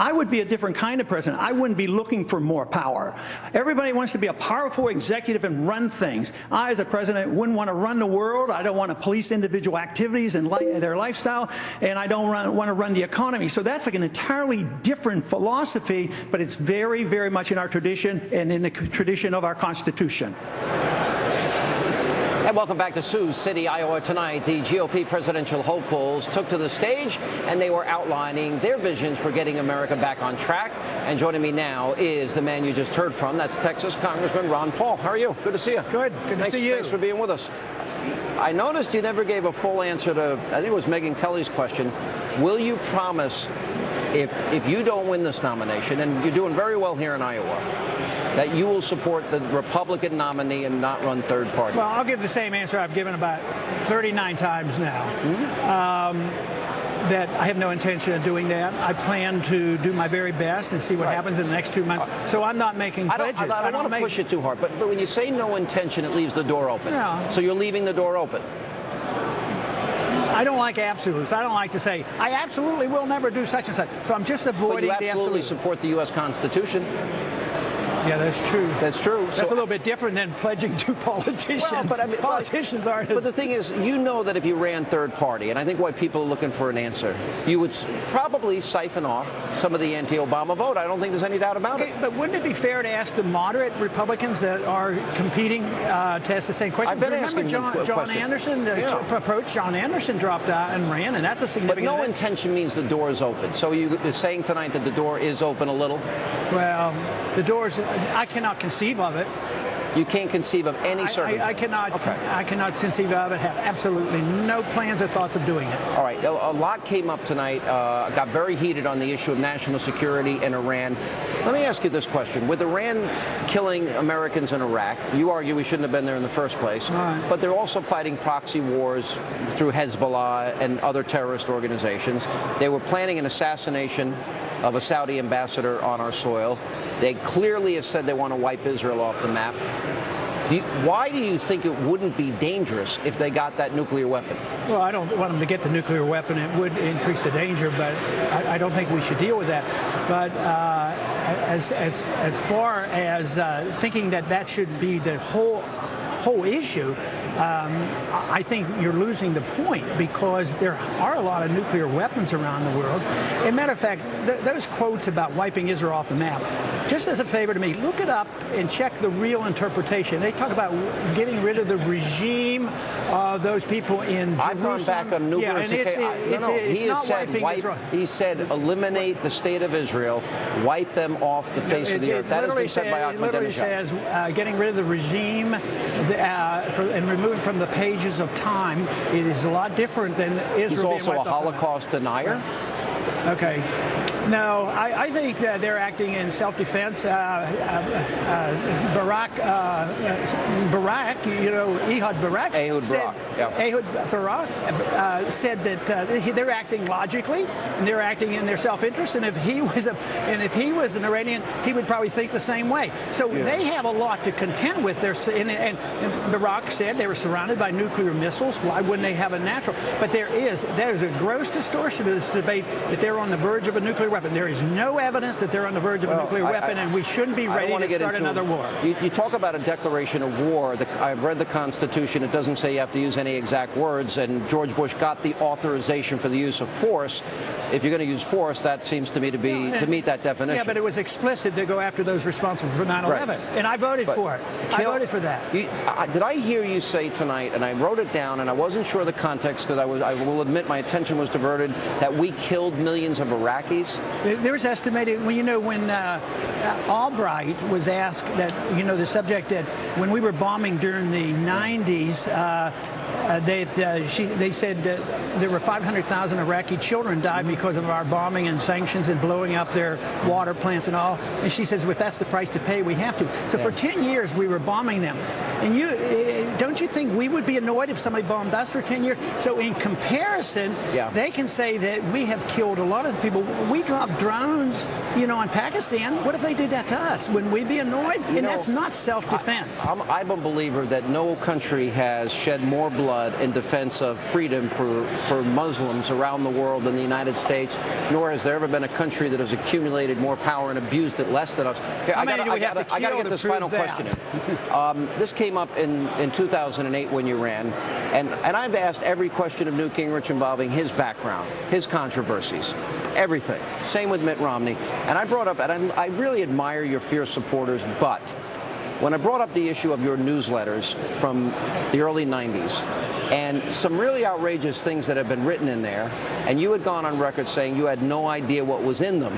I would be a different kind of president. I wouldn't be looking for more power. Everybody wants to be a powerful executive and run things. I, as a president, wouldn't want to run the world. I don't want to police individual activities and their lifestyle, and I don't want to run the economy. So that's like an entirely different philosophy, but it's very, very much in our tradition and in the tradition of our Constitution. And welcome back to Sioux City, Iowa. Tonight, the GOP presidential hopefuls took to the stage, and they were outlining their visions for getting America back on track. And joining me now is the man you just heard from. That's Texas Congressman Ron Paul. How are you? Good to see you. Good to see you. Thanks for being with us. I noticed you never gave a full answer to, I think it was Megyn Kelly's question. Will you promise, if you don't win this nomination, and you're doing very well here in Iowa, that you will support the Republican nominee and not run third party? Well, I'll give the same answer I've given about 39 times now. That I have no intention of doing that. I plan to do my very best and see what happens in the next 2 months. So I'm not making pledges. I don't want to push it too hard, but when you say no intention, it leaves the door open. Yeah. So you're leaving the door open. I don't like absolutes. I don't like to say, I absolutely will never do such and such. So I'm just avoiding the absolute. But you absolutely support the U.S. Constitution. Yeah, that's true. That's true. That's a little bit different than pledging to politicians. Well, but I mean, politicians aren't. But the thing is, you know that if you ran third party, and I think why people are looking for an answer, you would probably siphon off some of the anti-Obama vote. I don't think there's any doubt about it. But wouldn't it be fair to ask the moderate Republicans that are competing to ask the same question? I've been asking John Anderson approached. John Anderson dropped out and ran, and that's a significant. But no intention means the door is open. So you're saying tonight that the door is open a little? Well, the doors. I cannot conceive of it. You can't conceive of any circumstance? I cannot. Okay. I cannot conceive of it. Have absolutely no plans or thoughts of doing it. All right. A lot came up tonight. Got very heated on the issue of national security in Iran. Let me ask you this question: with Iran killing Americans in Iraq, you argue we shouldn't have been there in the first place. Right. But they're also fighting proxy wars through Hezbollah and other terrorist organizations. They were planning an assassination of a Saudi ambassador on our soil. They clearly have said they want to wipe Israel off the map. Why do you think it wouldn't be dangerous if they got that nuclear weapon? Well, I don't want them to get the nuclear weapon. It would increase the danger, but I don't think we should deal with that. But as far as thinking that should be the whole issue, I think you're losing the point, because there are a lot of nuclear weapons around the world. As a matter of fact, those quotes about wiping Israel off the map, just as a favor to me, look it up and check the real interpretation. They talk about getting rid of the regime of those people in Jerusalem. I've gone back on numerous occasions. He said eliminate the state of Israel, wipe them off the face of the earth. That has been said by Ahmadinejad. It literally says getting rid of the regime and removing from the pages of time. It is a lot different than Israel. He's also a Holocaust denier. Okay. No, I think that they're acting in self-defense. Ehud Barak said that they're acting logically and they're acting in their self-interest. And if he was an Iranian, he would probably think the same way. So they have a lot to contend with. And Barak said they were surrounded by nuclear missiles. Why wouldn't they have a natural? But there's a gross distortion of this debate that they're on the verge of a nuclear weapon. There is no evidence that they're on the verge of a nuclear weapon, and we shouldn't be ready to start another war. You talk about a declaration of war. I've read the Constitution. It doesn't say you have to use any exact words, and George Bush got the authorization for the use of force. If you're going to use force, that seems to me to meet that definition. Yeah, but it was explicit to go after those responsible for 9/11, and I voted for it. I voted for that. Did I hear you say tonight, and I wrote it down, and I wasn't sure the context because I will admit my attention was diverted, that we killed millions of Iraqis? There's estimated, when Albright was asked that, the subject that when we were bombing during the 90s, they said that there were 500,000 Iraqi children died because of our bombing and sanctions and blowing up their water plants and all. And she says, if that's the price to pay, we have to. So for 10 years, we were bombing them. And don't you think we would be annoyed if somebody bombed us for 10 years? So in comparison, they can say that we have killed a lot of the people. We dropped drones, on Pakistan. What if they did that to us? Wouldn't we be annoyed? And that's not self-defense. I'm a believer that no country has shed more blood in defense of freedom for Muslims around the world than the United States, nor has there ever been a country that has accumulated more power and abused it less than us. Here, I got to get this final question in. This came up in 2008 when you ran, and I've asked every question of Newt Gingrich involving his background, his controversies, everything. Same with Mitt Romney. And I brought up, and I really admire your fierce supporters, but when I brought up the issue of your newsletters from the early 90s and some really outrageous things that have been written in there, and you had gone on record saying you had no idea what was in them,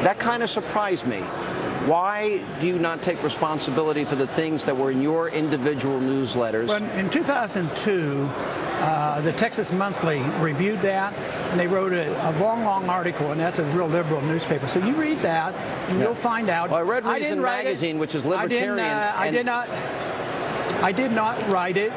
that kind of surprised me. Why do you not take responsibility for the things that were in your individual newsletters? Well, in 2002, the Texas Monthly reviewed that, and they wrote a long article, and that's a real liberal newspaper. So you read that, and you'll find out. Well, I read Reason Magazine, which is libertarian. I did not write it.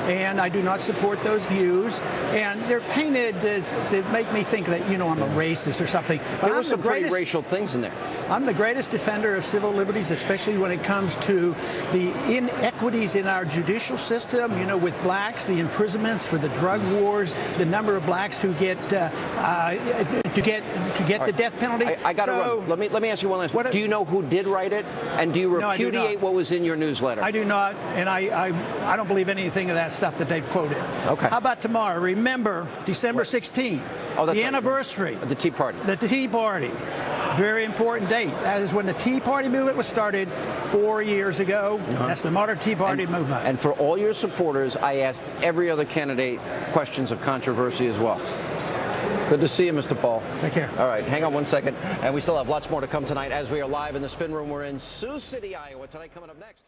And I do not support those views. And they're painted as they make me think that, I'm a racist or something. But there were some pretty racial things in there. I'm the greatest defender of civil liberties, especially when it comes to the inequities in our judicial system. With blacks, the imprisonments for the drug wars, the number of blacks who get the death penalty. I got to run. Let me ask you one last. Do you know who did write it? And do you repudiate what was in your newsletter? I do not, and I don't believe anything of that stuff that they've quoted. Okay. How about tomorrow? Remember December 16th, the anniversary. The Tea Party. The Tea Party. Very important date. That is when the Tea Party movement was started 4 years ago. That's the modern Tea Party movement. And for all your supporters, I asked every other candidate questions of controversy as well. Good to see you, Mr. Paul. Take care. All right, hang on one second. And we still have lots more to come tonight as we are live in the Spin Room. We're in Sioux City, Iowa. Tonight coming up next.